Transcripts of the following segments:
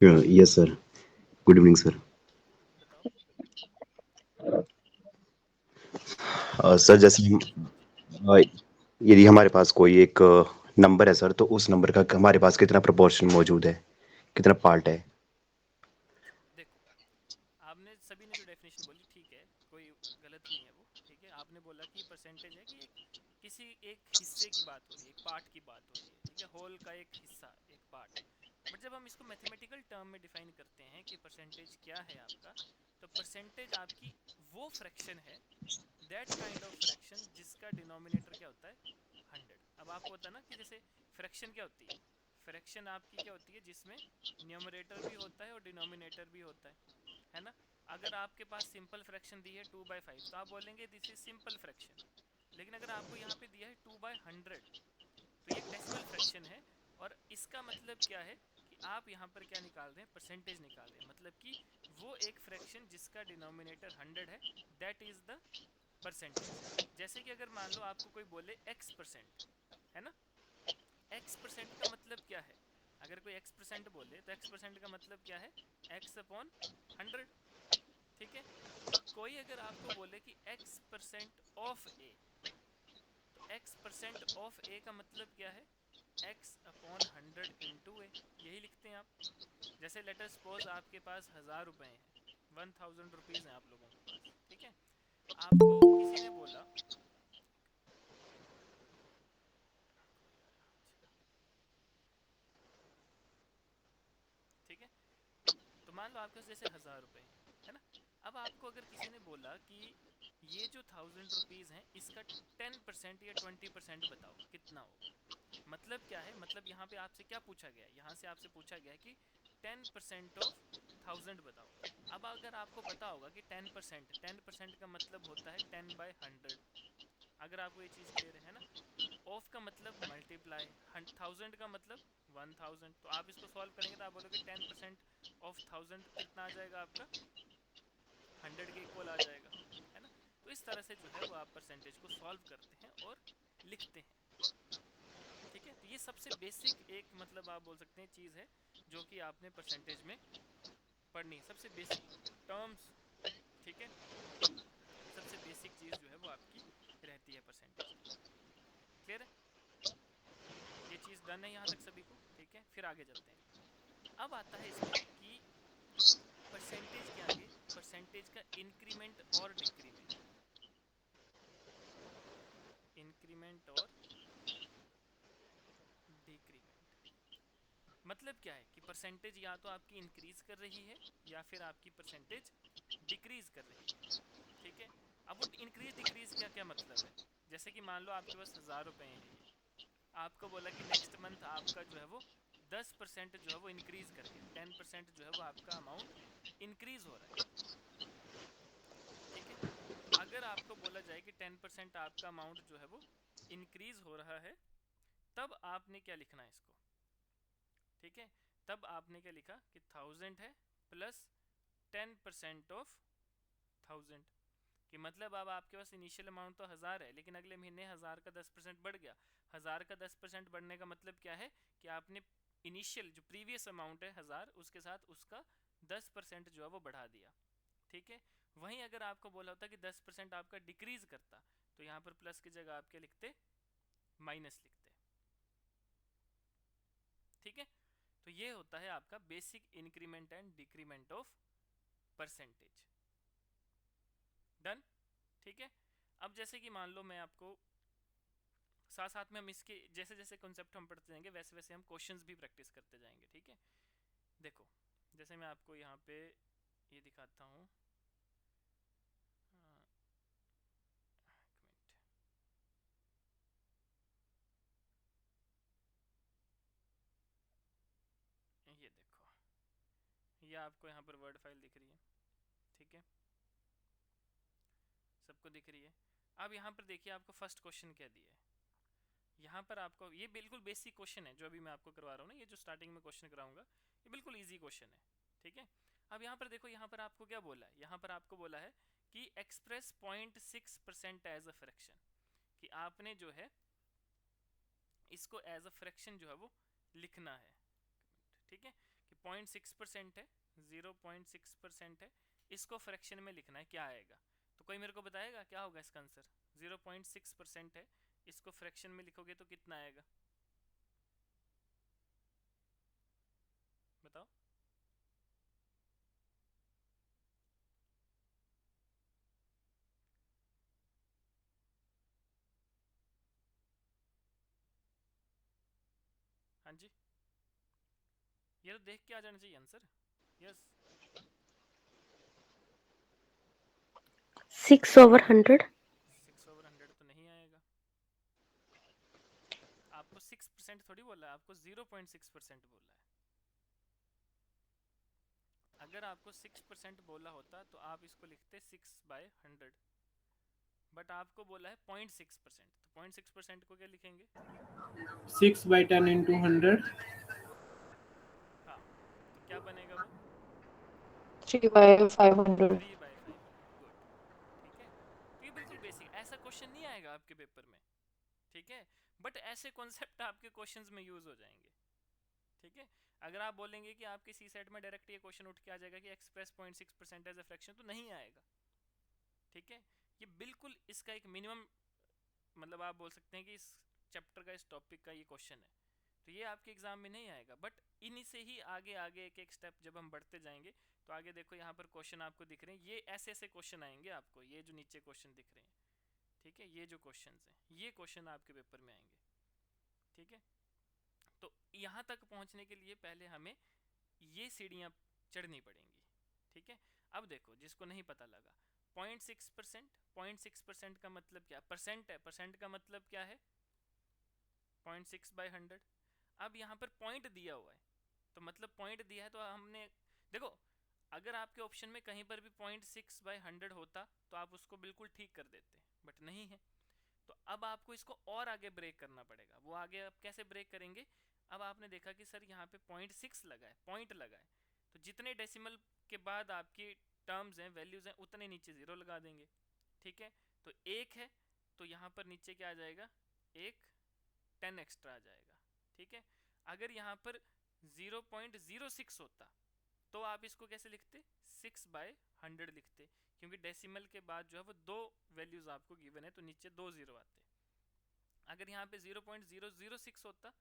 Yes sir. Good evening sir. बताओ। Sir जैसे अ, यदि हमारे पास कोई एक नंबर है सर, तो उस नंबर का हमारे पास कितना प्रोपोर्शन मौजूद है, कितना पार्ट है? अच्छा देखो, आपने सभी ने जो डेफिनेशन बोली ठीक है, कोई गलत नहीं है वो। ठीक है, आपने बोला कि परसेंटेज है कि एक किसी एक हिस्से की बात हो रही है, एक पार्ट की बात हो रही है। ठीक है, होल का एक हिस्सा, एक पार्ट। बट जब हम इसको मैथमेटिकल टर्म में डिफाइन करते हैं कि परसेंटेज क्या है आपका, तो परसेंटेज आपकी वो फ्रैक्शन है, दैट काइंड ऑफ फ्रैक्शन जिसका डिनोमिनेटर क्या होता है, 100। अब आपको पता ना कि जैसे फ्रैक्शन क्या होती है, फ्रैक्शन आपकी क्या होती है जिसमें न्यूमरेटर भी होता है और डिनोमिनेटर भी होता है ना। अगर आपके पास सिंपल फ्रैक्शन दी है 2/5, तो आप बोलेंगे दिस इज सिंपल फ्रैक्शन। लेकिन अगर आपको यहाँ पे दिया है 2/100, तो ये एक डेसिमल फ्रैक्शन है। और इसका मतलब क्या है कि आप यहाँ पर क्या निकाल रहे हैं, परसेंटेज निकाल रहे हैं। मतलब कि वो एक फ्रैक्शन जिसका डिनोमिनेटर 100 है, दैट इज द परसेंटेज। जैसे कि अगर मान लो आपको कोई बोले x%, है ना। x% का मतलब क्या है, अगर कोई x% बोले तो x% का मतलब क्या है, x/100। ठीक है, कोई अगर आपको बोले कि x% ऑफ a, तो x% ऑफ a का मतलब क्या है, x/100 इंटू ए। यही लिखते हैं आप। जैसे लेटर सपोज आपके पास 1000 रुपए हैं, 1000 रुपीज हैं आप लोगों के पास। ठीक है, आपको किसी ने बोला, कोई आया, अच्छा। ठीक है, तो मान लो आपके पास जैसे 1000 रुपए हैं, है ना। अब आपको अगर किसी ने बोला कि ये जो 1000 रुपीज हैं, इसका 10% या 20% बताओ कितना होगा। मतलब क्या है, मतलब यहाँ पे आपसे क्या पूछा गया है, यहाँ से आपसे पूछा गया है कि 10% ऑफ 1000 बताओ। अब अगर आपको पता होगा कि 10% का मतलब होता है 10/100। अगर आपको ये चीज़ क्लियर है ना। ऑफ का मतलब मल्टीप्लाई, 1000 का मतलब 1000। तो आप इसको सॉल्व करेंगे तो आप बोलोगे 10% ऑफ 1000 कितना आ जाएगा आपका, 100 के इक्वल आ जाएगा, है ना। तो इस तरह से जो है वो आप परसेंटेज को सॉल्व करते हैं और लिखते हैं। ठीक है, तो ये सबसे बेसिक एक मतलब आप बोल सकते हैं चीज़ है जो कि आपने परसेंटेज में पढ़नी है, सबसे बेसिक टर्म्स। ठीक है, सबसे बेसिक चीज़ जो है वो आपकी रहती है परसेंटेज की। क्लियर है, ये चीज़ डन है यहाँ तक सभी को। ठीक है, फिर आगे चलते हैं। अब आता है इसमें कि परसेंटेज के आगे परसेंटेज का इंक्रीमेंट और डिक्रीमेंट। इंक्रीमेंट और डिक्रीमेंट मतलब क्या है कि परसेंटेज या तो आपकी इंक्रीज कर रही है या फिर आपकी परसेंटेज डिक्रीज कर रही है। ठीक है, अब वो इंक्रीज डिक्रीज क्या क्या मतलब है। जैसे कि मान लो आपके पास 1000 रुपए हैं, ये आपको बोला कि नेक्स्ट मंथ आपका जो है वो 10% जो है वो इंक्रीज करके 10% जो है वो आपका अमाउंट इंक्रीज हो रहा है। ठीक है, तो अगर आपको बोला जाए कि 10% आपका अमाउंट जो है वो इंक्रीज हो रहा है, तब आपने क्या लिखना है इसको। ठीक है, तब आपने क्या लिखा कि 1000 है प्लस 10% ऑफ 1000। कि मतलब अब आपके पास इनिशियल अमाउंट तो 1000 है, लेकिन अगले महीने 1000 का 10% बढ़ गया। 1000 का 10% बढ़ने का मतलब क्या है कि आपने इनिशियल जो प्रीवियस अमाउंट है 1000, उसके साथ उसका 10% जो है वो बढ़ा दिया। ठीक है, वहीं अगर आपको बोला होता कि 10% आपका डिक्रीज करता, तो यहाँ पर प्लस की जगह आप क्या लिखते, माइनस लिखते। ठीक है, तो ये होता है आपका basic increment and decrement of percentage. Done. ठीक है, अब जैसे कि मान लो मैं आपको साथ साथ में हम इसके जैसे जैसे कॉन्सेप्ट हम पढ़ते जाएंगे, वैसे वैसे हम क्वेश्चंस भी प्रैक्टिस करते जाएंगे। ठीक है, देखो जैसे मैं आपको यहाँ पे ये दिखाता हूँ, एक मिनट, ये देखो, ये आपको यहाँ पर वर्ड फाइल दिख रही है। ठीक है, सबको दिख रही है। अब यहाँ पर देखिए आपको फर्स्ट क्वेश्चन क्या दिया है। यहाँ पर आपको ये बिल्कुल बेसिक क्वेश्चन है जो अभी मैं आपको करवा रहा हूँ ना, ये जो स्टार्टिंग में क्वेश्चन कराऊंगा, ये बिल्कुल ईजी क्वेश्चन है। ठीक है, अब यहाँ पर देखो, यहाँ पर आपको क्या बोला है, यहाँ पर आपको बोला है कि एक्सप्रेस 0.6% एज अ फ्रैक्शन। कि आपने जो है इसको एज अ फ्रैक्शन जो है वो लिखना है। ठीक है, कि 0.6% है, 0.6% है, इसको फ्रैक्शन में लिखना है, क्या आएगा? तो कोई मेरे को बताएगा क्या होगा इसका आंसर? 0.6% है, इसको फ्रैक्शन में लिखोगे तो कितना आएगा? बताओ। हाँ जी, ये तो देख के आ जाना चाहिए आंसर। यस। 6/100। 6/100 तो नहीं आएगा। आपको 6% थोड़ी बोला है, आपको 0.6% बोला है। अगर आपको 6% बोला होता तो आप इसको लिखते 6/100, बट आपको बोला है 0.6%, तो 0.6% को क्या लिखेंगे? 6/10 into 100। हाँ, तो क्या बनेगा वो? 3/500। 3/500। गुड। ठीक है, तो ये बिल्कुल बेसिक, ऐसा क्वेश्चन नहीं आएगा आपके पेपर में, ठीक है, बट ऐसे कॉन्सेप्ट आपके क्वेश्चंस में यूज हो जाएंगे। ठीक है, अगर आप बोलेंगे कि आपके सी सेट में डायरेक्ट ये क्वेश्चन उठ के आ जाएगा कि एक्सप्रेस 0.6% एज अ फ्रैक्शन, तो नहीं आएगा। ठीक है, ये बिल्कुल इसका एक मिनिमम, मतलब आप बोल सकते हैं कि इस चैप्टर का, इस टॉपिक का ये क्वेश्चन है, तो ये आपके एग्जाम में नहीं आएगा। बट इन्हीं से ही आगे आगे एक एक स्टेप जब हम बढ़ते जाएंगे, तो आगे देखो यहाँ पर क्वेश्चन आपको दिख रहे हैं, ये ऐसे ऐसे क्वेश्चन आएंगे आपको, ये जो नीचे क्वेश्चन दिख रहे हैं, ठीक है, ये जो क्वेश्चन हैं, ये क्वेश्चन आपके पेपर में आएंगे। ठीक है, तो यहाँ तक पहुँचने के लिए पहले हमें ये सीढ़ियाँ चढ़नी पड़ेंगी। ठीक है, अब देखो जिसको नहीं पता लगा, 0.6%, 0.6% का मतलब क्या? परसेंट है, परसेंट का मतलब क्या है? 0.6/100। अब यहाँ पर पॉइंट दिया हुआ है, तो मतलब पॉइंट दिया है, तो हमने देखो, अगर आपके ऑप्शन में कहीं पर भी 0.6/100 होता तो आप उसको बिल्कुल ठीक कर देते, बट नहीं है। तो अब आपको इसको और आगे ब्रेक करना पड़ेगा। वो आगे आप कैसे ब्रेक करेंगे? अब आपने देखा कि सर यहाँ पे 0.6 लगा है, पॉइंट लगा है, तो जितने डेसिमल के बाद आपकी टर्म्स हैं, वैल्यूज हैं, उतने नीचे जीरो लगा देंगे। ठीक है, तो एक है, तो यहाँ पर नीचे क्या आ जाएगा? एक 10 एक्स्ट्रा आ जाएगा। ठीक है, अगर यहाँ पर 0.06 होता तो आप इसको कैसे लिखते? 6/100 लिखते, क्योंकि डेसिमल के बाद जो है वो दो वैल्यूज आपको गिवन है, तो नीचे दो जीरो आते। अगर यहाँ पे 0.006 होता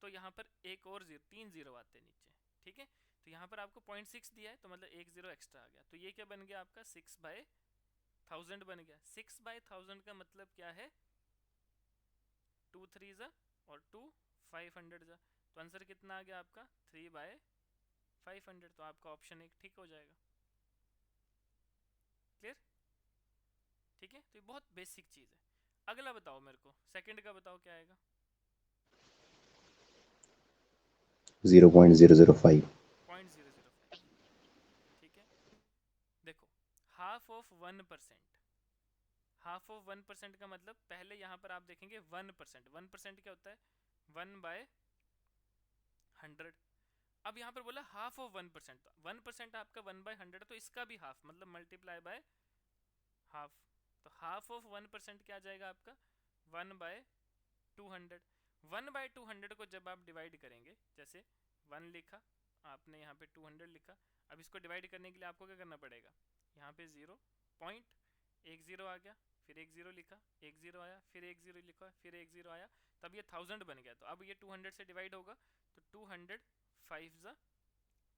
तो यहाँ पर एक और जीरो, तीन जीरो आते नीचे। ठीक है, तो यहाँ पर आपको 0.6 दिया है, तो मतलब एक जीरो एक्स्ट्रा आ गया, तो ये क्या बन गया आपका? 6/1000 बन गया। 6/1000 का मतलब क्या है? 2 3 जा और 2 500 जा, तो आंसर कितना आ गया आपका? 3/500। तो आपका ऑप्शन एक ठीक हो जाएगा। क्लियर? ठीक है, तो ये बहुत बेसिक चीज है। अगला बताओ मेरे को, सेकंड का बताओ क्या आएगा? 0.005। 0.005। ठीक है, देखो, हाफ ऑफ 1%, हाफ ऑफ 1% का मतलब, पहले यहाँ पर आप देखेंगे 1%, 1% क्या होता है? 1/100। अब यहाँ पर बोला हाफ ऑफ 1%, 1% आपका 1/100, तो इसका भी हाफ, मतलब मल्टीप्लाई बाय हाफ। तो हाफ ऑफ 1% क्या आ जाएगा आपका? 1/200। 1/200 को जब आप डिवाइड करेंगे, जैसे 1 लिखा आपने, यहाँ पे 200 लिखा, अब इसको डिवाइड करने के लिए आपको क्या करना पड़ेगा? यहाँ पे 0 पॉइंट, एक जीरो आ गया, फिर एक जीरो लिखा, एक जीरो आया, फिर एक जीरो लिखा, फिर एक जीरो आया, तब ये 1000 बन गया। तो अब ये 200 से डिवाइड होगा, तो 200 5 जा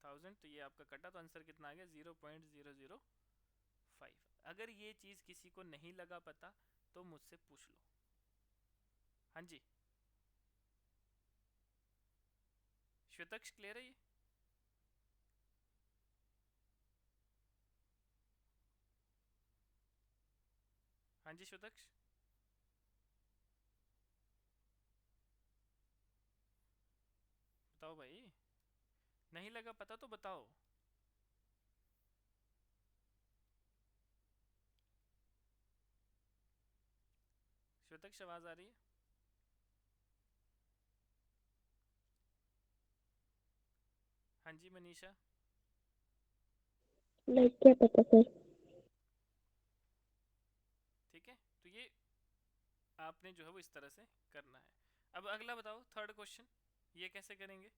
1000, तो ये आपका कटा, तो आंसर कितना आ गया? 0.005। अगर ये चीज़ किसी को नहीं लगा पता तो मुझसे पूछ लो। हाँ जी, श्वेतक्ष क्लियर है ये? हाँ जी श्वेतक्ष, बताओ भाई, नहीं लगा पता तो बताओ। श्वेतक्ष आवाज आ रही है? हाँ जी मनीषा। लाइक क्या पता सर। ठीक है, तो ये आपने जो है वो इस तरह से करना है। अब अगला बताओ, थर्ड क्वेश्चन, ये कैसे करेंगे?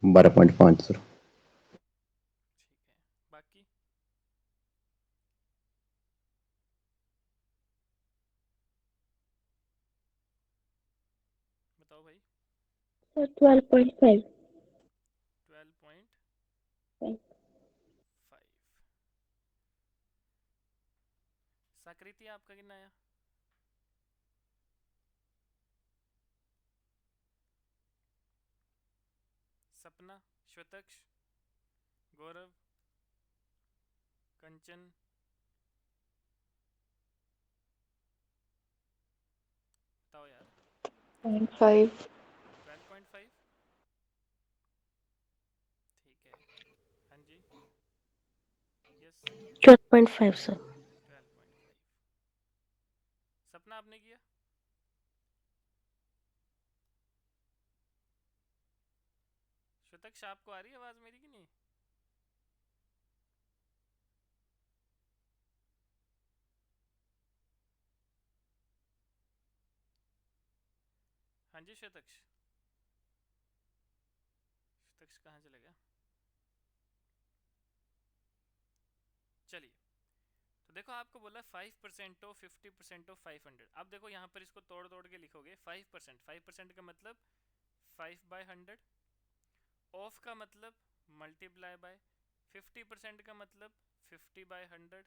12.5 सर। ठीक है, बाकी बताओ भाई। सर 12.5। 12.5। साकृति आपका कितना आया? सपना, श्वेतक्ष, गौरव, कंचन, बताओ यार। 5। 12.5। ठीक है, हाँ जी, यस। 12.5 सर। 12.5। सपना आपने किया? श्वेतक्ष आपको आ रही है आवाज मेरी कि नहीं? हाँ जी श्वेतक्ष, श्वेतक्ष कहाँ चले गया? चलिए, तो देखो आपको बोला 5% ऑफ 50% ऑफ 500। अब देखो यहाँ पर इसको तोड़ तोड़ के लिखोगे। 5%, 5% का मतलब 5/100, ऑफ का मतलब मल्टीप्लाई बाय, 50% का मतलब 50/100,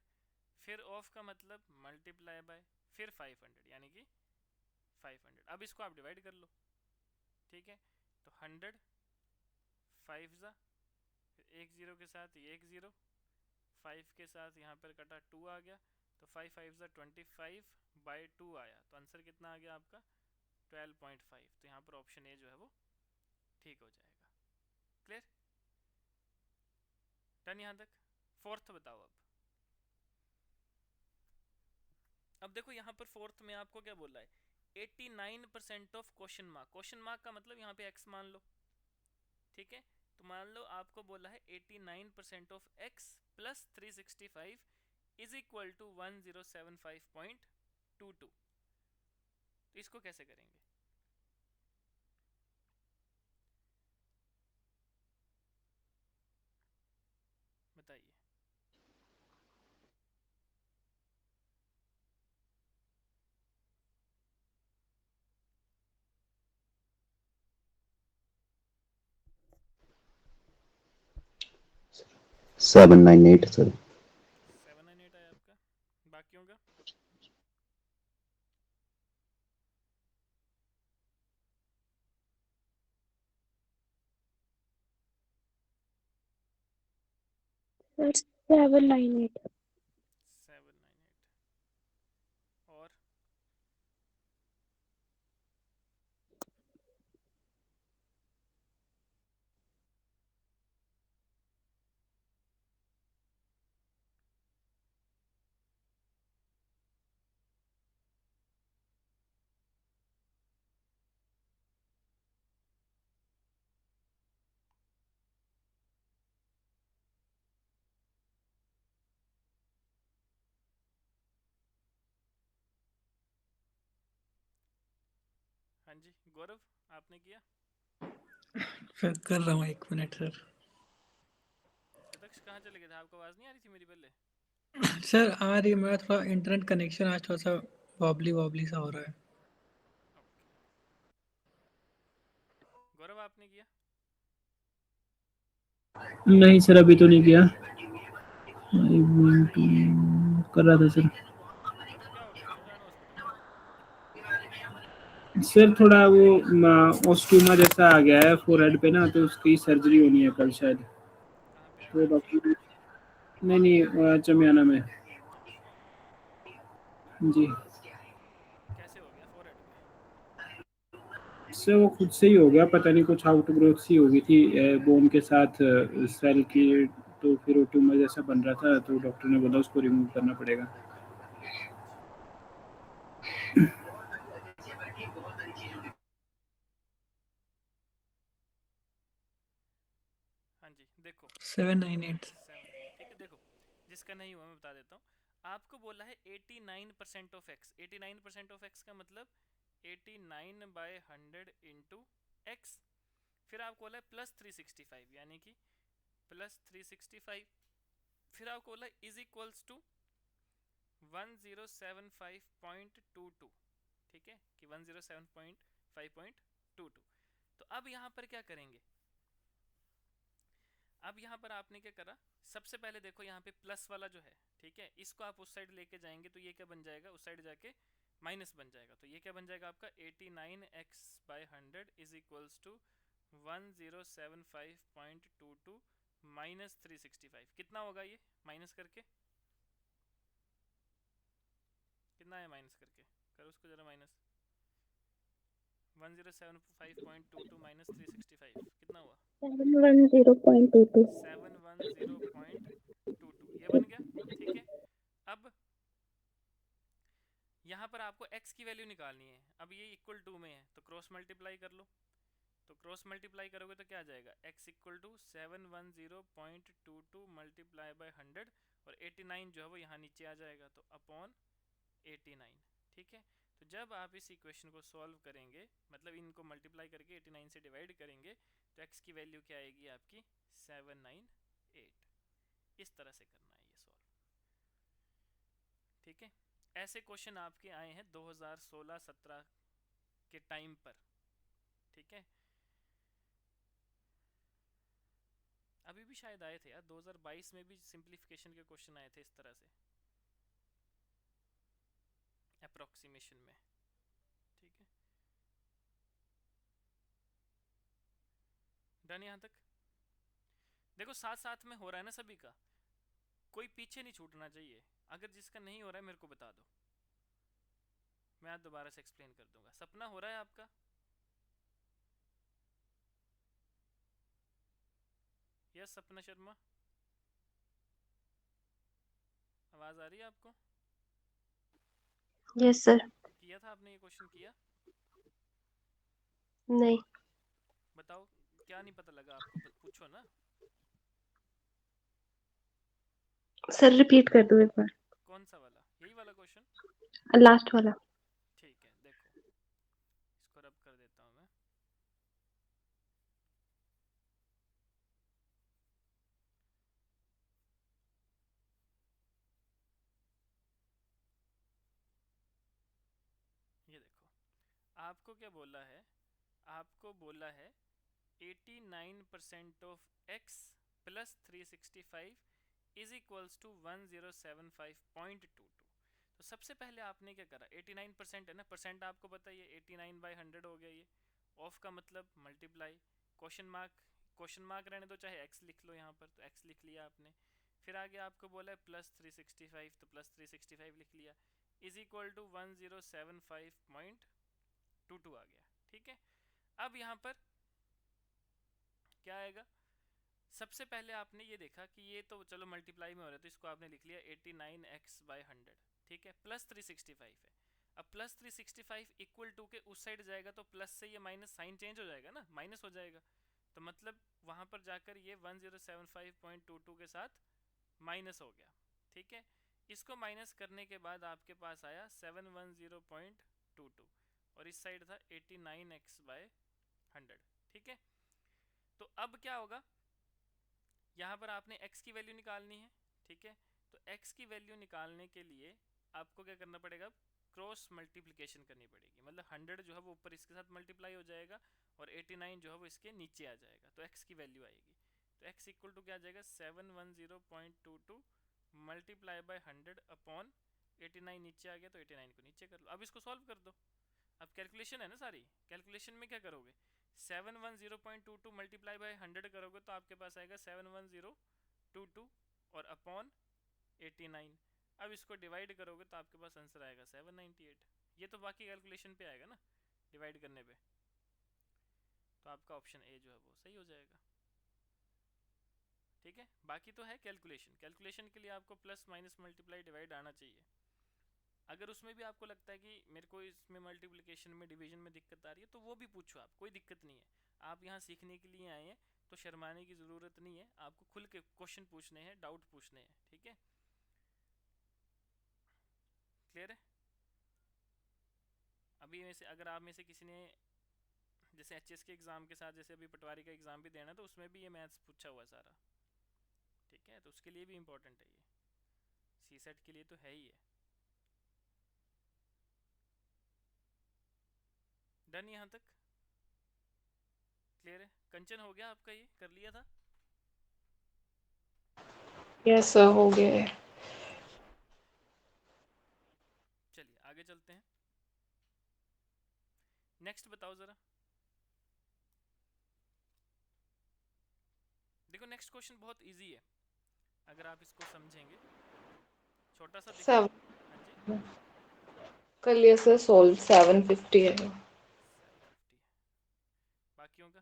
फिर ऑफ का मतलब मल्टीप्लाई बाय, फिर 500, यानी कि 500। अब इसको आप डिवाइड कर लो, ठीक है। तो 100 5 ज़ा, फिर एक जीरो के साथ ये एक जीरो, 5 के साथ यहाँ पर कटा 2 आ गया, तो 5 5 ज़ा 25/2 आया। तो आंसर कितना आ गया आपका? 12.5। तो यहाँ पर ऑप्शन ए जो है वो ठीक हो जाएगा। क्लियर? डन यहाँ तक? फोर्थ बताओ अब। अब देखो यहाँ पर फोर्थ में आपको क्या बोला है? 89% of question mark. Question mark का मतलब यहाँ पे x मान लो, ठीक है। तो मान लो आपको बोला है 89% of x plus 365 is equal to 1075.22। तो इसको कैसे करेंगे? बताइए। Seven nine eight sir. 798 आया आपका। बाकियों का? सर 798। 798। और हाँ जी गौरव, आपने किया? सर कर रहा हूँ, 1 मिनट सर। शतक्ष कहाँ चले गए थे? आपको आवाज़ नहीं आ रही थी मेरी पहले? सर आ रही है, मेरा थोड़ा इंटरनेट कनेक्शन आज थोड़ा सा वॉबली वॉबली सा हो रहा है। ओके। गौरव आपने किया? नहीं सर, अभी तो नहीं किया। कर रहा था सर। क्या हो गया? क्यों जाना हॉस्पिटल? सर थोड़ा वो ऑस्टोमा जैसा आ गया है फोरहेड पे ना, तो उसकी सर्जरी होनी है कल शायद। कहाँ पे? तो रांची? डॉक्टर नहीं नहीं, चमियाना में। अच्छा, जी कैसे हो गया फोरहेड पे? सर वो खुद से ही हो गया, पता नहीं कुछ आउट ग्रोथ सी हो गई थी बोन के साथ, सेल की। तो फिर वो ट्यूमर जैसा बन रहा था, तो डॉक्टर ने बोला उसको रिमूव करना पड़ेगा। अच्छा, हाँ जी देखो। 798। 798, ठीक है। देखो, जिसका नहीं हुआ मैं बता देता हूँ। आपको बोला है 89% ऑफ एक्स। 89% ऑफ एक्स का मतलब 89/100 इंटू एक्स फिर आपको बोला है प्लस 365 यानी कि प्लस 365, फिर आपको बोला इज इक्वल्स टू 1075.22, ठीक है कि 1075.22। तो अब यहाँ पर क्या करेंगे, अब यहाँ पर आपने क्या करा, सबसे पहले देखो यहाँ पे प्लस वाला जो है, ठीक है, इसको आप उस साइड लेके जाएंगे तो ये क्या बन जाएगा, उस साइड जाके माइनस बन जाएगा। तो ये क्या बन जाएगा आपका 89x/100 is equals to 1075.22 minus 365। कितना होगा ये माइनस करके, कितना है माइनस करके, करो उसको जरा माइनस। 1075.22 माइनस 365 कितना हुआ, 710.22. 710.22, ये बन गया, ठीक है। अब यहाँ पर आपको x की वैल्यू निकालनी है। अब ये इक्वल टू में है तो क्रॉस मल्टीप्लाई कर लो, तो क्रॉस मल्टीप्लाई करोगे तो क्या आ जाएगा, x equal to 710.22 multiply by 100 और 89 जो है वो यहाँ नीचे आ जाएगा, तो अपॉन 89, ठीक है। तो जब आप इस इक्वेशन को सॉल्व करेंगे, मतलब इनको मल्टीप्लाई करके 89 से डिवाइड करेंगे, तो x की वैल्यू क्या आएगी आपकी 798। इस तरह से करना है ये सॉल्व, ठीक है। ऐसे क्वेश्चन आपके आए हैं 2016-17 के टाइम पर, ठीक है। अभी भी शायद आए थे यार, 2022 में भी सिंप्लीफिकेशन के क्वेश्चन आए थे इस तरह से अप्रोक्सीमेशन में, ठीक है। डन यहाँ तक। देखो साथ साथ में हो रहा है ना सभी का, कोई पीछे नहीं छूटना चाहिए। अगर जिसका नहीं हो रहा है मेरे को बता दो, मैं आज दोबारा से एक्सप्लेन कर दूंगा। सपना हो रहा है आपका, यस सपना शर्मा, आवाज आ रही है आपको? Yes sir. किया था आपने ये क्वेश्चन, किया? नहीं बताओ क्या नहीं पता लगा आपको, पूछो ना। सर, रिपीट कर दो एक बार, कौन सा वाला, यही वाला क्वेश्चन? लास्ट वाला। ठीक है, देखो इसको रब कर देता हूँ मैं। ये देखो आपको क्या बोला है, आपको बोला है 89% of x plus 365 is equals to 1075.22। तो सबसे पहले आपने क्या करा, 89% है ना, परसेंट आपको बताइए 89/100 हो गया। ये ऑफ का मतलब मल्टीप्लाई, क्वेश्चन मार्क रहने दो, चाहे x लिख लो यहाँ पर, तो x लिख लिया आपने। फिर आगे आपको बोला है प्लस 365, तो प्लस 365 लिख लिया, इज इक्वल टू 1075.22 आ गया, ठीक है। अब यहाँ पर क्या आएगा, सबसे पहले आपने ये देखा कि ये तो चलो मल्टीप्लाई में हो रहा है, तो इसको आपने लिख लिया 89x/100, ठीक है, प्लस 365 है। अब प्लस 365 इक्वल टू के उस साइड जाएगा तो प्लस से ये माइनस साइन चेंज हो जाएगा ना, माइनस हो जाएगा, तो मतलब वहां पर जाकर ये 1075.22 के साथ माइनस हो गया, ठीक है। इसको माइनस करने के बाद आपके पास आया 710.22 और इस साइड था 89x/100, ठीक है। तो अब क्या होगा, यहाँ पर आपने x की वैल्यू निकालनी है, ठीक है। तो x की वैल्यू निकालने के लिए आपको क्या करना पड़ेगा, क्रॉस मल्टीप्लिकेशन करनी पड़ेगी, मतलब 100 जो है वो ऊपर इसके साथ मल्टीप्लाई हो जाएगा और 89 जो है वो इसके नीचे आ जाएगा, तो x की वैल्यू आएगी। तो x इक्वल टू क्या आ जाएगा 710.22 मल्टीप्लाई बाय 100 अपॉन 89 नीचे आ गया, तो 89 को नीचे कर लो। अब इसको सॉल्व कर दो, अब कैलकुलेशन है ना सारी, कैलकुलेशन में क्या करोगे, 710.22 मल्टीप्लाई बाय 100 करोगे तो आपके पास आएगा 71022 और अपॉन 89। अब इसको डिवाइड करोगे तो आपके पास आंसर आएगा 798। ये तो बाकी कैलकुलेशन पे आएगा ना, डिवाइड करने पे, तो आपका ऑप्शन ए जो है वो सही हो जाएगा, ठीक है। बाकी तो है कैलकुलेशन, कैलकुलेशन के लिए आपको प्लस माइनस मल्टीप्लाई डिवाइड आना चाहिए। अगर उसमें भी आपको लगता है कि मेरे को इसमें मल्टीप्लिकेशन में डिवीजन में दिक्कत आ रही है, तो वो भी पूछो आप, कोई दिक्कत नहीं है। आप यहाँ सीखने के लिए आए हैं तो शर्माने की ज़रूरत नहीं है, आपको खुल के क्वेश्चन पूछने हैं, डाउट पूछने हैं, ठीक है। क्लियर है? अभी में से अगर आप में से किसी ने जैसे एचएस के एग्ज़ाम के साथ जैसे अभी पटवारी का एग्ज़ाम भी देना, तो उसमें भी ये मैथ्स पूछा हुआ है सारा, ठीक है, तो उसके लिए भी इम्पोर्टेंट है ये, सी सेट के लिए तो है ही है। डन यहाँ तक क्लियर है? कंचन हो गया आपका, ये कर लिया था? यस सर, हो गया है। चलिए आगे चलते हैं। नेक्स्ट बताओ ज़रा। देखो नेक्स्ट क्वेश्चन बहुत इजी है अगर आप इसको समझेंगे, छोटा सा दिखता है। हाँ जी, कर लिया सर सॉल्व, 750 है। 750 बाकियों का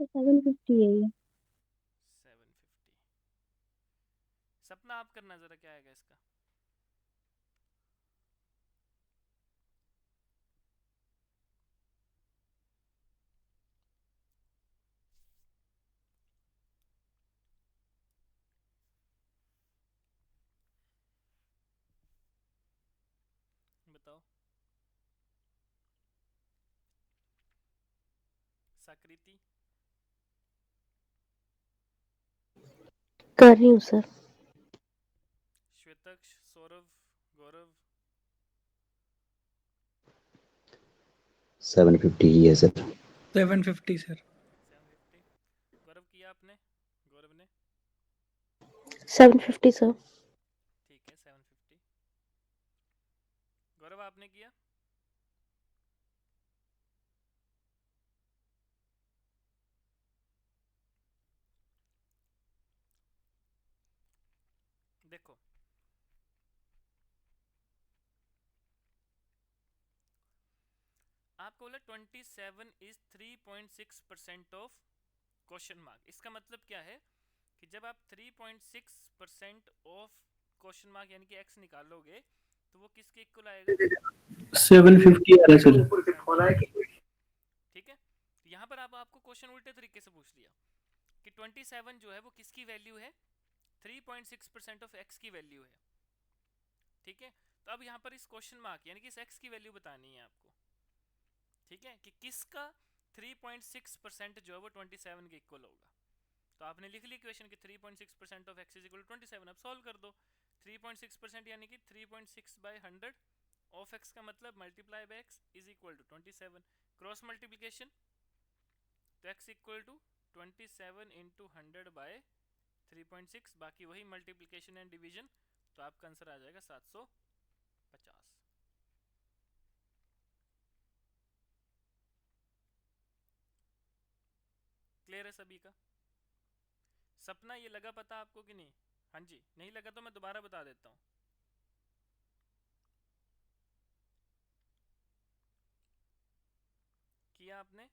750 है ये। 750। सपना आप करना ज़रा, क्या आएगा इसका? बताओ। साकृति, कर रही हूँ सर। श्वेतक्ष, सौरभ, गौरव, 750 ही है सर। 750 सर। 750। गौरव किया आपने? गौरव ने 750 सर। ठीक है 750। गौरव आपने किया? देखो आपको बोला 27 इज 3.6% ऑफ क्वेश्चन मार्क। इसका मतलब क्या है कि जब आप 3.6% ऑफ क्वेश्चन मार्क यानी कि x निकालोगे तो वो किसके इक्वल आएगा? 750 आ रहा है सर। ठीक है, तो यहाँ पर आपको क्वेश्चन उल्टे तरीके से पूछ लिया कि 27 जो है वो किसकी वैल्यू है? 3.6% ऑफ x की वैल्यू है, ठीक है। तो अब यहाँ पर इस क्वेश्चन मार्क यानी कि इस x की वैल्यू बतानी है आपको, ठीक है, कि किसका 3.6% जो है वो 27 के इक्वल होगा। तो आपने लिख ली इक्वेशन कि 3.6% of x is equal to 27। अब सॉल्व कर दो। 3.6% यानी कि 3.6 बाय 100 ऑफ x का मतलब multiply by x is equal to 27। Cross multiplication, तो x equal to 27 into 100 by 3.6, बाकी वही मल्टीप्लिकेशन एंड डिवीजन, तो आपका आंसर आ जाएगा 750। क्लियर है सभी का? सपना ये लगा पता आपको कि नहीं? हाँ जी, नहीं लगा तो मैं दोबारा बता देता हूँ। किया आपने?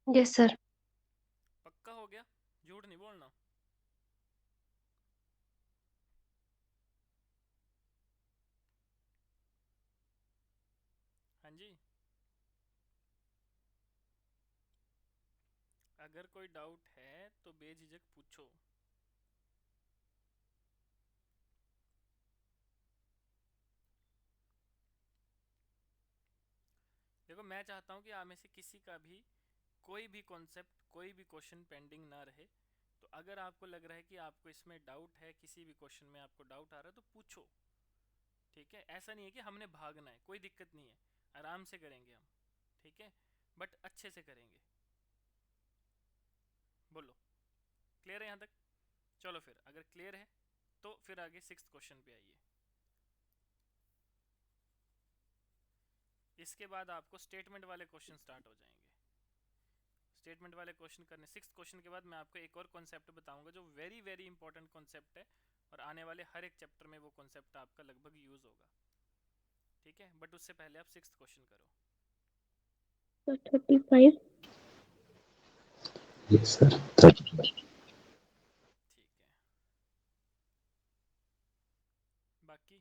Yes sir. पक्का हो गया? झूठ नहीं बोलना। हाँ जी, अगर कोई डाउट है तो बेझिझक पूछो। देखो मैं चाहता हूँ कि आप में से किसी का भी कोई भी कॉन्सेप्ट, कोई भी क्वेश्चन पेंडिंग ना रहे। तो अगर आपको लग रहा है कि आपको इसमें डाउट है, किसी भी क्वेश्चन में आपको डाउट आ रहा है तो पूछो, ठीक है। ऐसा नहीं है कि हमने भागना है, कोई दिक्कत नहीं है, आराम से करेंगे हम, ठीक है, बट अच्छे से करेंगे। बोलो क्लियर है यहाँ तक? चलो फिर अगर क्लियर है तो फिर आगे 6th क्वेश्चन पे आइए। इसके बाद आपको स्टेटमेंट वाले क्वेश्चन स्टार्ट हो जाएंगे। स्टेटमेंट वाले क्वेश्चन करने 6th क्वेश्चन के बाद मैं आपको एक और कॉन्सेप्ट बताऊंगा जो वेरी वेरी इंपॉर्टेंट कॉन्सेप्ट है और आने वाले हर एक चैप्टर में वो कॉन्सेप्ट आपका लगभग यूज होगा, ठीक है। बट उससे पहले आप 6th क्वेश्चन करो। सर 35। Yes sir. ठीक है, बाकी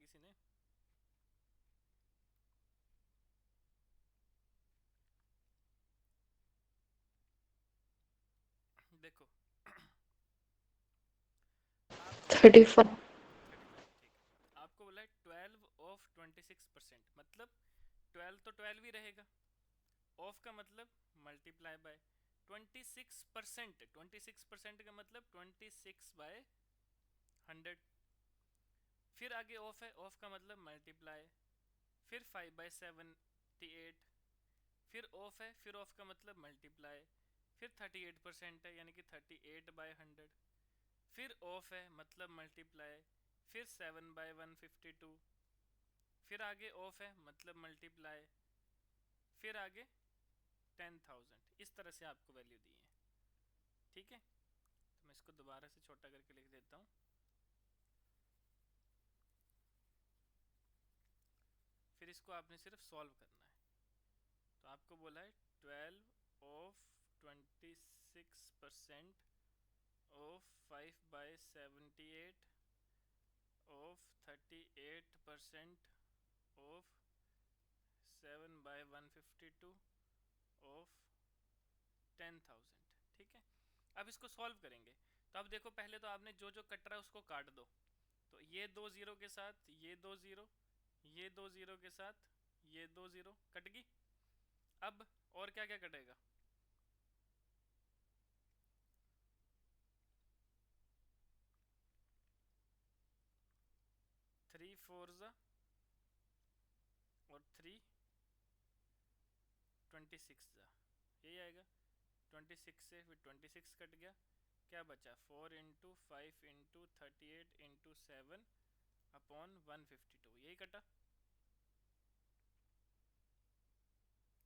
किसी ने? देखो 35. 35, ठीक है। आपको बोला है 12 ऑफ 26%, मतलब 12 तो 12 ही रहेगा, ऑफ का मतलब मल्टीप्लाई बाय 26%। 26% का मतलब 26 बाय 100। फिर आगे ऑफ है, ऑफ का मतलब मल्टीप्लाई, फिर 5 बाय 78। फिर ऑफ है, फिर ऑफ का मतलब मल्टीप्लाई, फिर 38% है यानी कि 38 बाय 100। फिर ऑफ है मतलब मल्टीप्लाई, फिर 7 बाय 152। फिर आगे ऑफ है मतलब मल्टीप्लाई, फिर आगे 10,000। इस तरह से आपको वैल्यू दी है, ठीक है। तो मैं इसको दोबारा से छोटा करके लिख देता हूँ। फिर इसको आपने सिर्फ सॉल्व करना है। तो आपको बोला है 12 of 26% of 5 by 78 of 38% of 7 by 152 of 10,000, ठीक है। अब इसको सॉल्व करेंगे। तो अब देखो, पहले तो आपने जो जो कट रहा है उसको काट दो। तो ये 2 0 के साथ ये 2 0, ये 2 0 के साथ ये 2 0 कट गई। अब और क्या क्या कटेगा? 3 4 और 3 26 यही आएगा। 26 से फिर 26 कट गया, क्या बचा? 4 इंटू 5 इंटू 38 इंटू 7 अपॉन 152, यही कटा।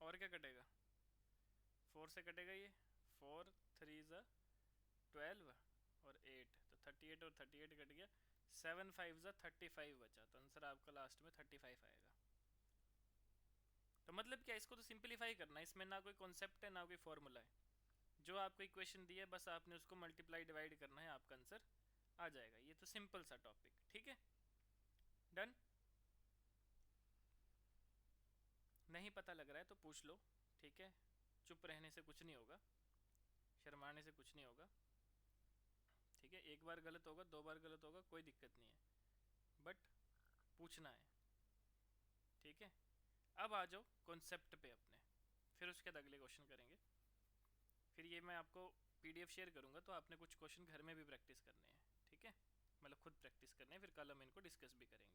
और क्या कटेगा? 4 से कटेगा ये, 4 3 12 और 8, तो 38 और 38 कट गया। 7 5 35 बचा, तो आंसर आपका लास्ट में 35 आएगा। तो मतलब क्या, इसको तो सिंपलीफाई करना है, इसमें ना कोई कॉन्सेप्ट है ना कोई फॉर्मूला है। जो आपको इक्वेशन दी है बस आपने उसको मल्टीप्लाई डिवाइड करना है, आपका आंसर आ जाएगा। ये तो सिंपल सा टॉपिक, ठीक है, डन। नहीं पता लग रहा है तो पूछ लो, ठीक है। चुप रहने से कुछ नहीं होगा, शर्माने से कुछ नहीं होगा, ठीक है। एक बार गलत होगा, 2 बार गलत होगा, कोई दिक्कत नहीं है, बट पूछना है, ठीक है। अब आ जाओ कॉन्सेप्ट पे अपने, फिर उसके बाद अगले क्वेश्चन करेंगे। फिर ये मैं आपको पीडीएफ शेयर करूंगा, तो आपने कुछ क्वेश्चन घर में भी प्रैक्टिस करने हैं, ठीक है, मतलब खुद प्रैक्टिस करने हैं, फिर कल हम इनको डिस्कस भी करेंगे।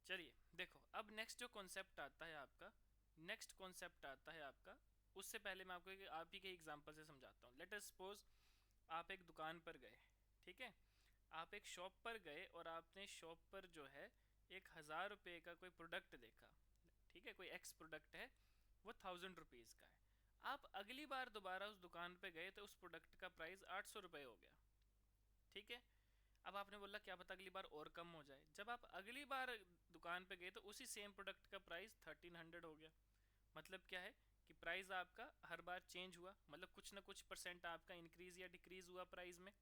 चलिए देखो, अब नेक्स्ट जो कॉन्सेप्ट आता है आपका, नेक्स्ट कॉन्सेप्ट आता है आपका, उससे पहले मैं आपको आप ही के एग्जांपल से समझाता हूँ। लेट अस सपोज आप एक दुकान पर गए, ठीक है, आप एक शॉप पर गए और आपने शॉप पर जो है 1,000 रुपये का कोई प्रोडक्ट देखा, ठीक है, कोई एक्स प्रोडक्ट है, वो 1,000 रुपीज़ का है। आप अगली बार दोबारा उस दुकान पे गए तो उस प्रोडक्ट का प्राइस 800 रुपये हो गया, ठीक है। अब आपने बोला क्या पता अगली बार और कम हो जाए। जब आप अगली बार दुकान पे गए तो उसी सेम प्रोडक्ट का प्राइस 1300 हो गया। मतलब क्या है कि प्राइस आपका हर बार चेंज हुआ, मतलब कुछ ना कुछ परसेंट आपका इंक्रीज या डिक्रीज हुआ प्राइस में,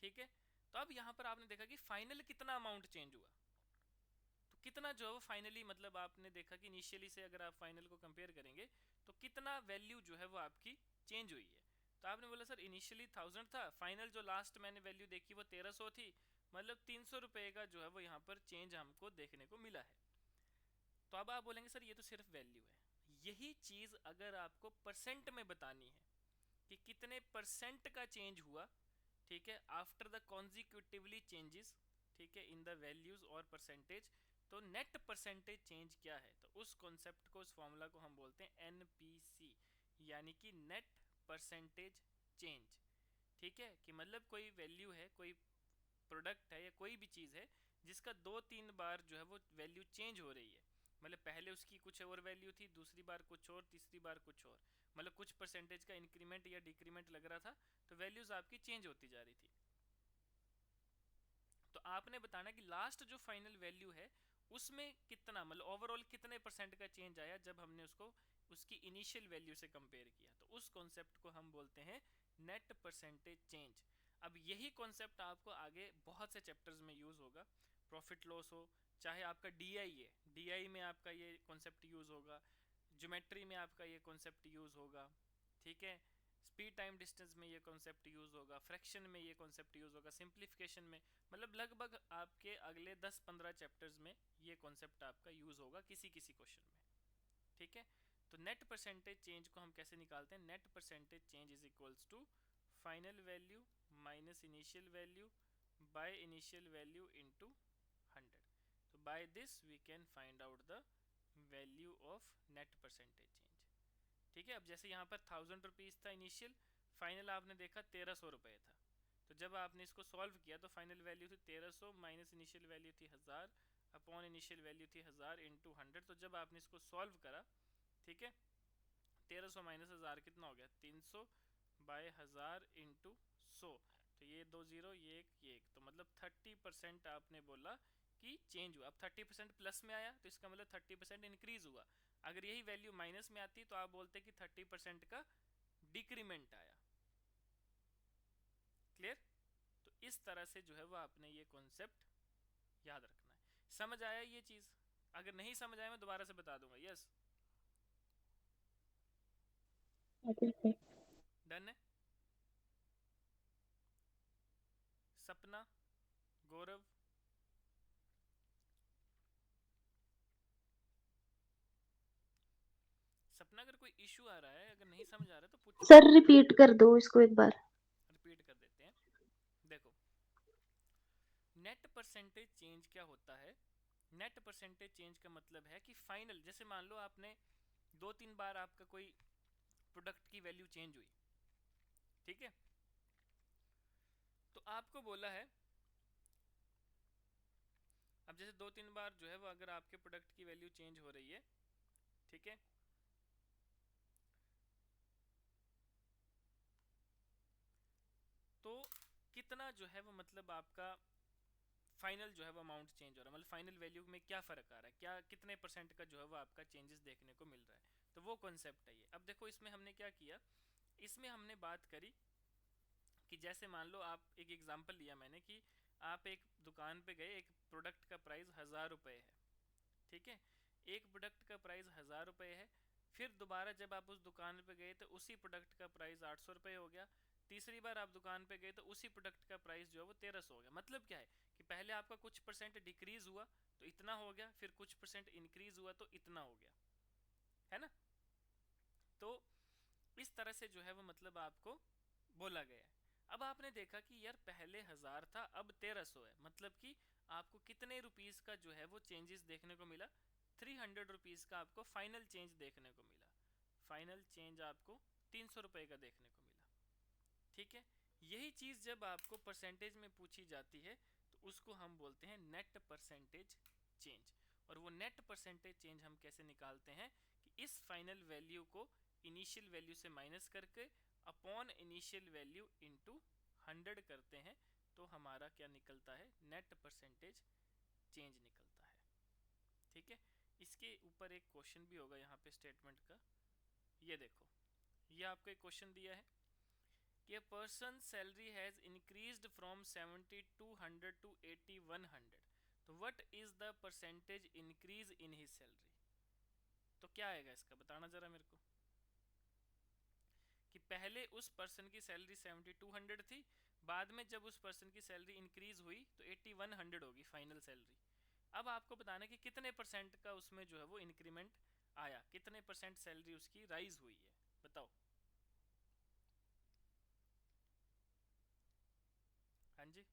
ठीक है। तो अब यहाँ पर आपने देखा कि फाइनल कितना अमाउंट चेंज हुआ, तो कितना जो है वो फाइनली, मतलब आपने देखा कि इनिशियली से अगर आप फाइनल को कंपेयर करेंगे तो कितना वैल्यू जो है वो आपकी चेंज हुई है। तो आपने बोला सर इनिशियली 1000 था, फाइनल जो लास्ट मैंने वैल्यू देखी वो 1300 थी, मतलब 300 रुपये का जो है वो यहाँ पर चेंज हमको देखने को मिला है। तो अब आप बोलेंगे सर ये तो सिर्फ वैल्यू है। यही चीज़ अगर आपको परसेंट में बतानी है कि कितने परसेंट का चेंज हुआ, ठीक है, आफ्टर द कॉन्जिक्यूटिवली चेंजेस, ठीक है, इन द वैल्यूज और परसेंटेज, तो नेट परसेंटेज चेंज क्या है, तो उस कॉन्सेप्ट को, उस फॉर्मूला को हम बोलते हैं एनपीसी, यानी कि नेट परसेंटेज चेंज, ठीक है। कि मतलब कोई वैल्यू है, कोई प्रोडक्ट है या कोई भी चीज़ है जिसका 2-3 बार जो है वो वैल्यू चेंज हो रही है, मतलब पहले उसकी कुछ और वैल्यू थी, दूसरी बार कुछ और, तीसरी बार कुछ और, मतलब कुछ परसेंटेज का इंक्रीमेंट या डिक्रीमेंट लग रहा था, तो वैल्यूज आपकी चेंज होती जा रही थी। तो आपने बताना कि लास्ट जो फाइनल वैल्यू है उसमें कितना, मतलब ओवरऑल कितने परसेंट का चेंज आया जब हमने उसको उसकी इनिशियल वैल्यू से कंपेयर किया, तो उस कॉन्सेप्ट को हम बोलते हैं नेट परसेंटेज चेंज। अब यही कॉन्सेप्ट आपको आगे बहुत से चैप्टर्स में यूज होगा, प्रॉफिट लॉस हो, चाहे आपका डीआई है, डीआई में आपका ये कॉन्सेप्ट यूज़ होगा, ज्योमेट्री में आपका ये कॉन्सेप्ट यूज़ होगा, ठीक है, स्पीड टाइम डिस्टेंस में ये कॉन्सेप्ट यूज़ होगा, फ्रैक्शन में ये कॉन्सेप्ट यूज़ होगा, सिंप्लीफिकेशन में, मतलब लगभग आपके अगले 10-15 चैप्टर्स में ये कॉन्सेप्ट आपका यूज़ होगा किसी किसी क्वेश्चन में, ठीक है। तो नेट परसेंटेज चेंज को हम कैसे निकालते हैं? Net percentage change is equals to final value minus initial value by initial value into 100। तो by this we can find out the value of net percentage change, ठीक है। अब जैसे यहाँ पर 1000 रुपीज़ था इनिशियल, फाइनल आपने देखा 1300 रुपये था, तो जब आपने इसको सॉल्व किया तो फाइनल वैल्यू थी 1300 माइनस इनिशियल वैल्यू थी 1000 अपॉन इनिशियल वैल्यू थी 1000 इंटू 100। तो जब आपने इसको सॉल्व करा, ठीक है, 1300 माइनस 1000 कितना हो गया? 300 बाय 1000 इंटू 100, तो ये 2 जीरो, ये एक, तो मतलब 30% आपने बोला कि चेंज हुआ। अब 30% प्लस में आया तो इसका मतलब 30% इंक्रीज हुआ। अगर यही वैल्यू माइनस में आती तो आप बोलते कि 30% का डिक्रीमेंट आया। क्लियर? तो इस तरह से जो है वो आपने ये कॉन्सेप्ट याद रखना है। समझ आया ये चीज? अगर नहीं समझ आया मैं दोबारा से बता दूंगा। यस, डन है। सपना, गौरव, सपना अगर कोई इशू आ रहा है, अगर नहीं समझ आ रहा है तो पूछो। सर रिपीट कर दो इसको एक बार। रिपीट कर देते हैं। देखो, नेट परसेंटेज चेंज क्या होता है? नेट परसेंटेज चेंज का मतलब है कि फाइनल, जैसे मान लो आपने 2-3 बार आपका कोई प्रोडक्ट की वैल्यू चेंज हुई, ठीक है, तो आपको बोला है, अब जैसे 2-3 बार जो है वो अगर आपके प्रोडक्ट की वैल्यू चेंज हो रही है, ठीक है, तो कितना जो है वो मतलब आपका फाइनल जो है वो अमाउंट चेंज हो रहा है, मतलब फाइनल वैल्यू में क्या फर्क आ रहा है, क्या कितने परसेंट का जो है वो आपका चेंजेस देखने को मिल रहा है, तो वो कॉन्सेप्ट है ये। अब देखो इसमें हमने क्या किया, इसमें हमने बात करी कि जैसे मान लो आप, एक एग्जांपल लिया मैंने कि आप एक दुकान पे गए, एक प्रोडक्ट का प्राइस 1000 रुपये है, ठीक है, एक प्रोडक्ट का प्राइस 1000 रुपये है। फिर दोबारा जब आप उस दुकान पे गए तो उसी प्रोडक्ट का प्राइस 800 रुपये हो गया। तीसरी बार आप दुकान पे गए तो उसी प्रोडक्ट का प्राइस जो है वो 1300 हो गया। मतलब क्या है कि पहले आपका कुछ परसेंट डिक्रीज हुआ तो इतना हो गया, फिर कुछ परसेंट इंक्रीज हुआ तो इतना हो गया, है ना। तो इस तरह से जो है वो मतलब आपको बोला गया है। अब आपने देखा कि यार पहले 1000 था अब 1300 है, मतलब कि आपको कितने रुपीस का जो है वो चेंजेस देखने को मिला? 300 रुपीस का आपको फाइनल चेंज देखने को मिला। फाइनल चेंज आपको 300 रुपए का देखने को मिला, ठीक है। यही चीज जब आपको परसेंटेज में पूछी जाती है तो उसको हम बोलते हैं नेट परसेंटेज चेंज। और वो नेट परसेंटेज चेंज हम कैसे निकालते हैं कि इस फाइनल वैल्यू को इनिशियल वैल्यू से माइनस करके अपॉन इनिशियल वैल्यू इनटू 100 करते हैं, तो हमारा क्या निकलता है? नेट परसेंटेज चेंज निकलता है, ठीक है। इसके ऊपर एक क्वेश्चन भी होगा यहाँ पे स्टेटमेंट का, ये देखो, ये आपको एक क्वेश्चन दिया है कि a person's salary has increased from 70 to 100 to 80 100, तो what is the percentage increase in his salary? तो क्या आएगा इसका, बताना जरा मेरे को। कि पहले उस पर्सन की सैलरी 70 200 थी, बाद में जब उस पर्सन की सैलरी इंक्रीज हुई तो 80 100 होगी फाइनल सैलरी। अब आपको बताना कि कितने परसेंट का उसमें जो है वो इंक्रीमेंट आया, कितने परसेंट सैलरी उसकी राइज हुई है, बताओ। हाँ जी,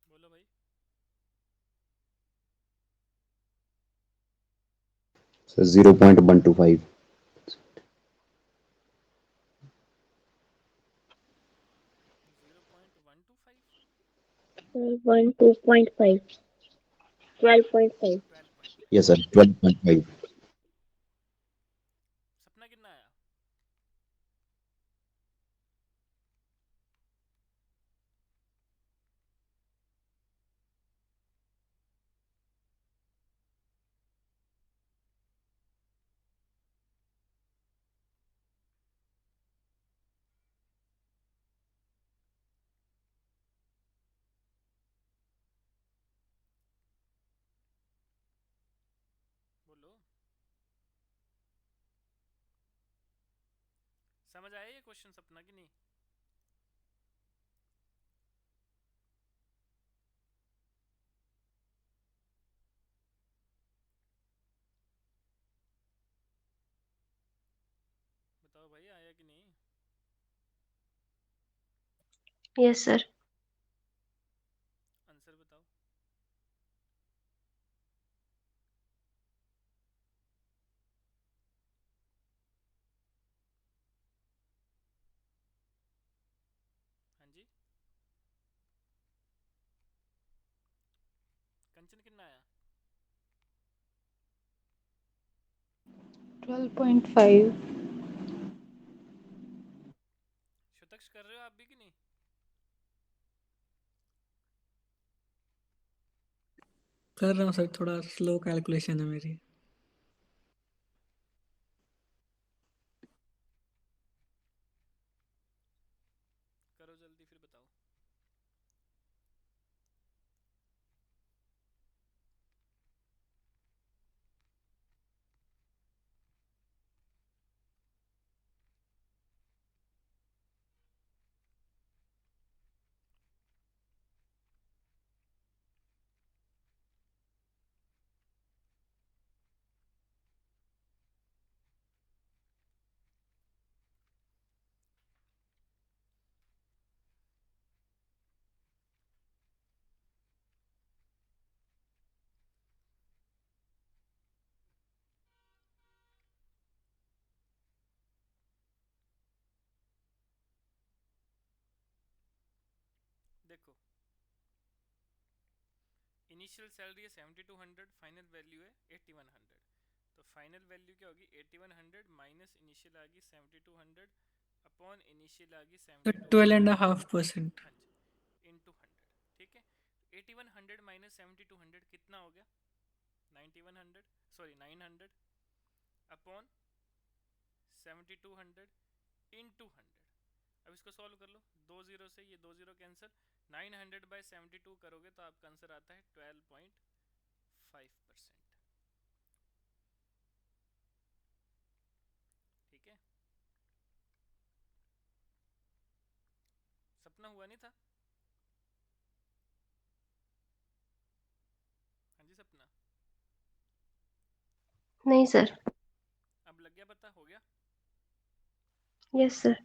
बोलो भाई। सर 0.125। 0.125, 2.5 12.5 12.5। Yes sir 12.5। सपना कितना आया? समझ आया ये क्वेश्चन सपना कि नहीं? बताओ भाई, आया कि नहीं? Yes sir. आंसर बताओ। हाँ जी, कंचन कितना आया? 12.5. शतक्ष कर रहे हो आप भी कि नहीं? कर रहा हूँ सर, थोड़ा स्लो कैलकुलेशन है मेरी। करो जल्दी फिर बताओ। देखो, इनिशियल सैलरी है 7200, फाइनल वैल्यू है 8100। तो फाइनल वैल्यू क्या होगी? 8100 माइनस इनिशियल आ गई 7200 अपॉन इनिशियल आ गई सर 7200। 12.5%। हाँ जी, इनटू 100। ठीक है, 8100 माइनस 7200 कितना हो गया? 9100, सॉरी 900 अपॉन 7200 इनटू 100। अब इसको सॉल्व कर लो, दो जीरो से ये दो जीरो कैंसिल, 900 बाई 72 करोगे तो आपका आंसर आता है 12.5%। ठीक है, सपना हुआ नहीं था? हाँ जी सपना, नहीं सर। अब लग गया पता? हो गया? Yes sir.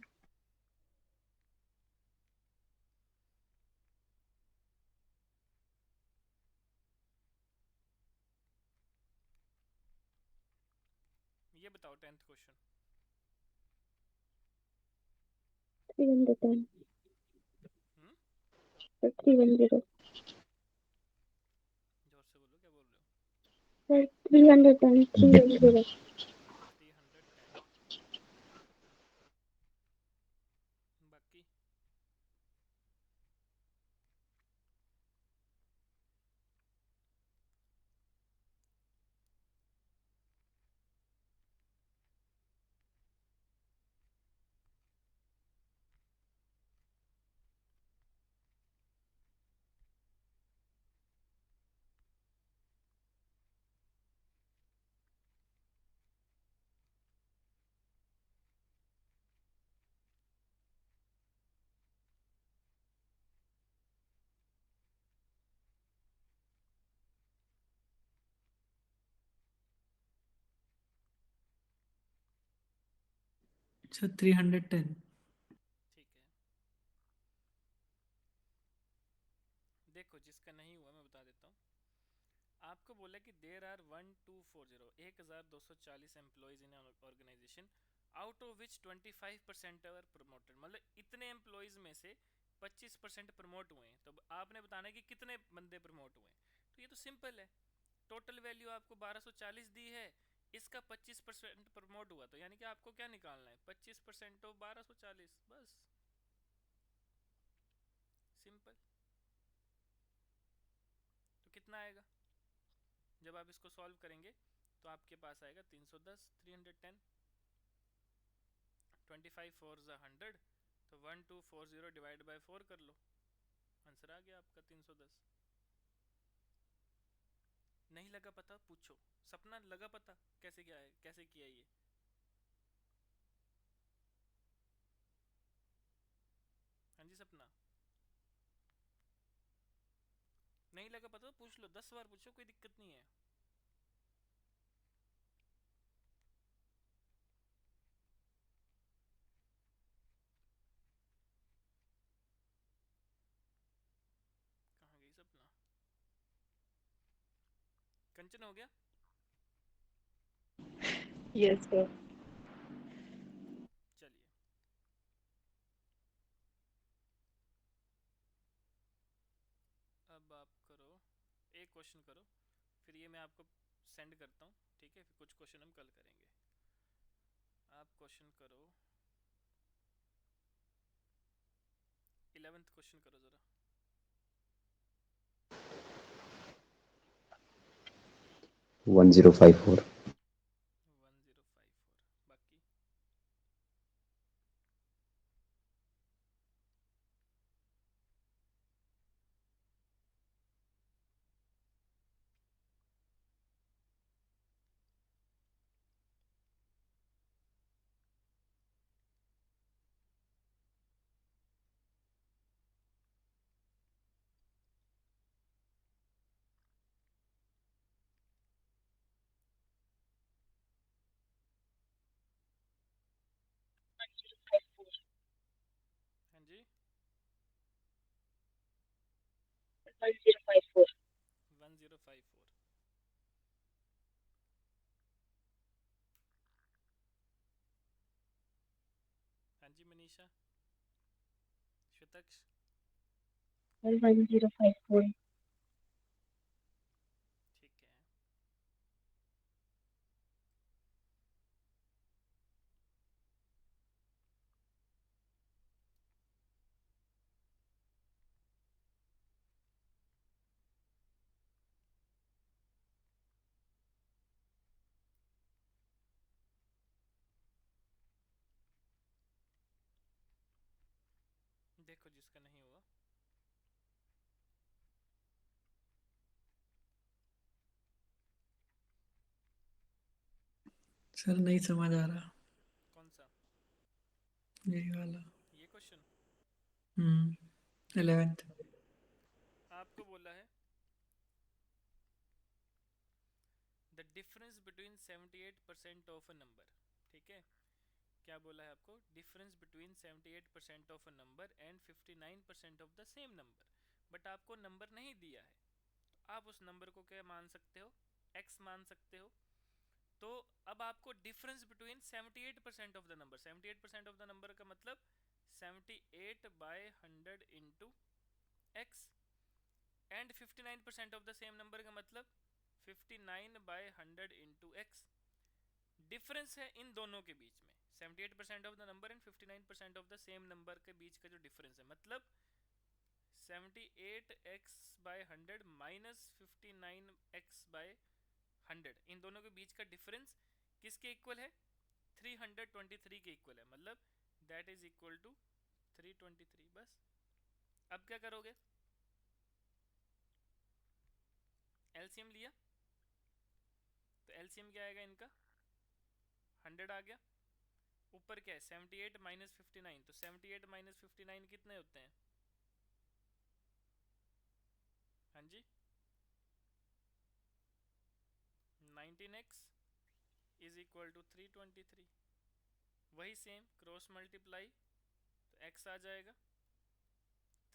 ये बताओ 10th क्वेश्चन। 310 हम्म, 310 जोर से बोलो, क्या बोल रहे हो? सर 310 310। 310। बाकी सर 310। ठीक है, देखो जिसका नहीं हुआ मैं बता देता हूँ। आपको बोला कि there are 1240 1240 employees in organization, out of which 25% are promoted. मतलब इतने एम्प्लॉयज में से 25% प्रमोट हुए हैं। तो आपने बताना है कि कितने बंदे प्रमोट हुए हैं। तो ये तो सिंपल है, टोटल वैल्यू आपको 1240 दी है, इसका 25% प्रमोट हुआ, तो यानी कि आपको क्या निकालना है? 25% ऑफ 1240, बस सिंपल। तो कितना आएगा जब आप इसको सॉल्व करेंगे? तो आपके पास आएगा 310, 310, 25 फोर ज़ा 100, तो 1240 डिवाइड बाई 4 कर लो, आंसर आ गया आपका 310। नहीं लगा पता पूछो। सपना लगा पता कैसे क्या है, कैसे किया ये? नहीं लगा पता तो पूछ लो, 10 बार पूछो, कोई दिक्कत नहीं है। कहाँ गई सपना? कंचन हो गया? Yes, sir. चलिए, अब आप करो, एक क्वेश्चन करो, फिर ये मैं आपको सेंड करता हूँ, ठीक है? फिर कुछ क्वेश्चन हम कल करेंगे। आप क्वेश्चन करो, 11th क्वेश्चन करो ज़रा। 1054। 1054। बाकी हाँ जी, 1054। 1054। हाँ जी मनीषा, श्वेतक्ष, 1054। ठीक है। देखो जिसका नहीं हुआ, सर नहीं समझ आ रहा। कौन सा? यही वाला। ये क्वेश्चन 11th। आपको बोला है the difference between 78% of a number, ठीक है? क्या बोला है आपको? Difference between 78% of a number and 59% of the same number, but आपको नंबर नहीं दिया है, तो आप उस नंबर को क्या मान सकते हो? x मान सकते हो। तो अब आपको difference between 78% of the number, 78% of the number का मतलब 78/100 into x, and 59% of the same number का मतलब 59/100 इंटू एक्स। डिफरेंस है इन दोनों के बीच में, 78% of the number and 59% of the same number के बीच का जो डिफरेंस है, मतलब 78x/100 माइनस 59x/100, इन दोनों के बीच का डिफरेंस किसके इक्वल है? 323 के इक्वल है, मतलब दैट इज इक्वल टू 323। बस अब क्या करोगे? एलसीएम लिया, तो एलसीएम क्या आएगा इनका? 100 आ गया। ऊपर क्या है? 78 माइनस 59, तो 78 माइनस 59 कितने होते हैं? हाँ जी, 19x इज इक्वल टू 323। वही सेम क्रॉस मल्टीप्लाई, तो x आ जाएगा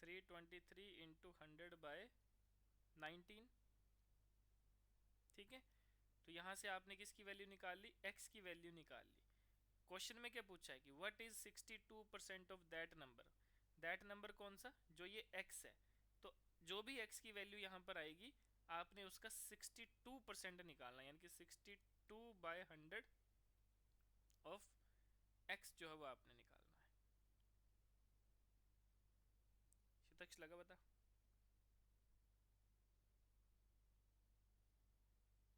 323 इंटू 100/19, ठीक है? तो यहाँ से आपने किसकी वैल्यू निकाल ली? x की वैल्यू निकाल ली। क्वेश्चन में क्या पूछा है कि what is 62% of that number? That number कौन सा? जो ये x है। तो जो भी x की वैल्यू यहाँ पर आएगी, आपने उसका 62% निकालना है, यानी कि 62/100 ऑफ x जो है वो आपने निकालना है। शतक्ष लगा बता?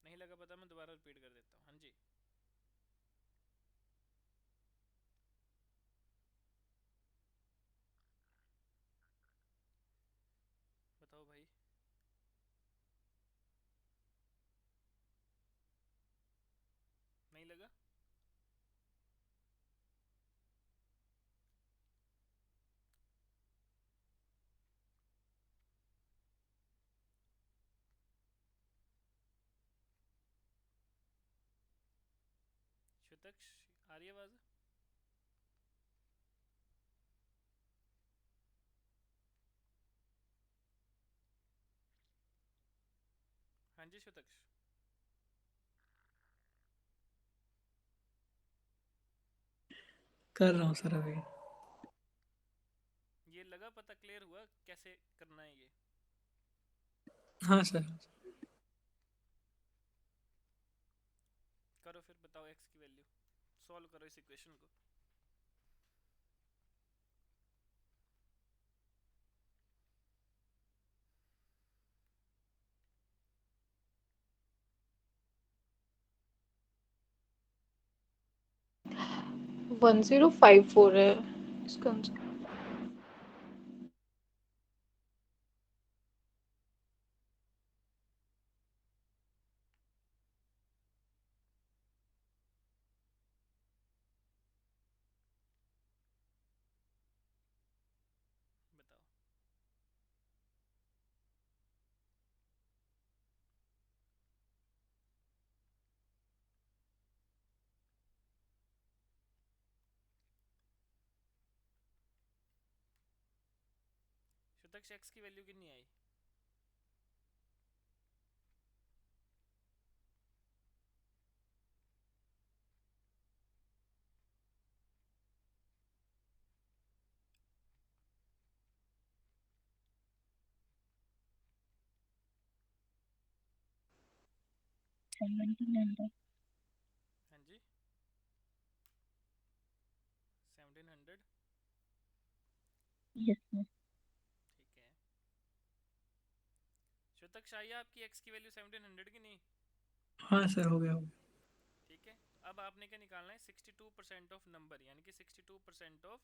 नहीं लगा पता, मैं दोबारा रिपीट कर देता हूँ। हाँ जी, बताओ भाई। नहीं लगा? शतक्ष आ रही है आवाज? हाँ जी शतक्ष। कर रहा हूँ सर अभी। ये लगा पता, क्लियर हुआ कैसे करना है ये? हाँ सर। करो फिर, बताओ x की वैल्यू, सॉल्व करो इस इक्वेशन को। वन 1054 है इसका आंसर। बताओ। शतक्ष x की वैल्यू कितनी आई? हाँ जी 1700। Yes sir. ठीक है। शतक्ष आई आपकी x की वैल्यू 1700 की नहीं? हाँ सर हो गया। ठीक है, तो अब आपने क्या निकालना है? 62% ऑफ नंबर, यानी कि 62% ऑफ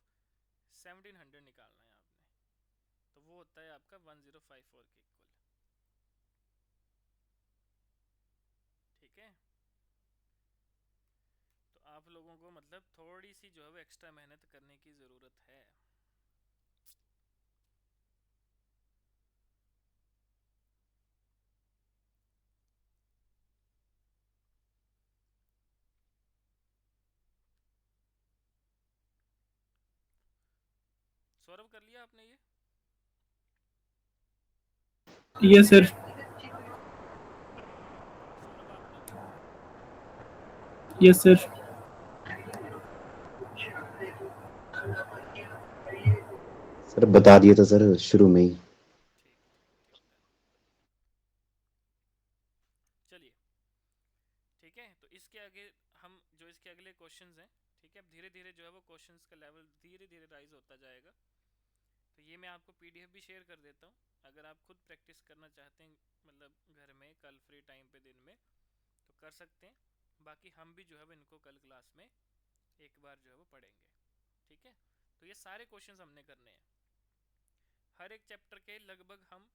1700 निकालना है आपने। तो वो होता है आपका 1054 के इक्वल। ठीक है, तो आप लोगों को मतलब थोड़ी सी जो है वो एक्स्ट्रा मेहनत करने की ज़रूरत है। सौरभ कर लिया आपने ये? Yes sir. सौरभ आपने? Yes sir. सर बता दिया था सर शुरू में ही। ठीक है ठीक है, चलिए ठीक है। तो इसके आगे हम जो इसके अगले क्वेश्चंस हैं, ठीक है, अब धीरे धीरे जो है वो क्वेश्चंस का लेवल धीरे धीरे राइज होता जाएगा। तो ये मैं आपको पीडीएफ भी शेयर कर देता हूँ, अगर आप खुद प्रैक्टिस करना चाहते हैं मतलब घर में कल फ्री टाइम पे दिन में तो कर सकते हैं। बाकी हम भी जो है वो इनको कल क्लास में एक बार जो है वो पढ़ेंगे। ठीक है, तो ये सारे क्वेश्चंस हमने करने हैं। हर एक चैप्टर के लगभग हम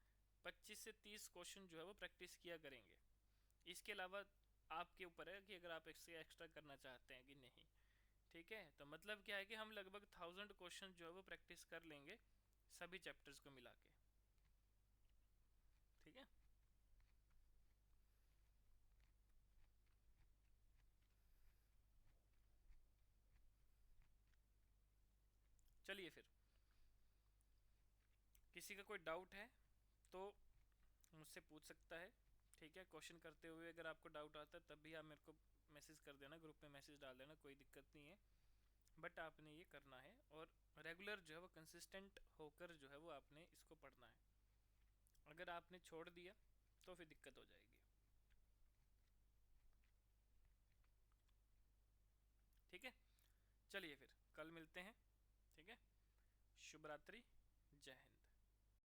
25 से 30 क्वेश्चन जो है वो प्रैक्टिस किया करेंगे। इसके अलावा आपके ऊपर है कि अगर आप इससे एक्स्ट्रा करना चाहते हैं कि नहीं। ठीक है, तो मतलब क्या है कि हम लगभग 1000 क्वेश्चन जो है वो प्रैक्टिस कर लेंगे सभी चैप्टर्स को मिला के। ठीक है, चलिए फिर किसी का कोई डाउट है तो मुझसे पूछ सकता है। ठीक है, क्वेश्चन करते हुए अगर आपको डाउट आता है तब भी आप मेरे को मैसेज कर देना, ग्रुप में मैसेज डाल देना, कोई दिक्कत नहीं है। बट आपने ये करना है और रेगुलर जो है वो कंसिस्टेंट होकर जो है वो आपने इसको पढ़ना है। अगर आपने छोड़ दिया तो फिर दिक्कत हो जाएगी। ठीक है, चलिए फिर कल मिलते हैं। ठीक है, शुभ रात्रि, जय हिंद।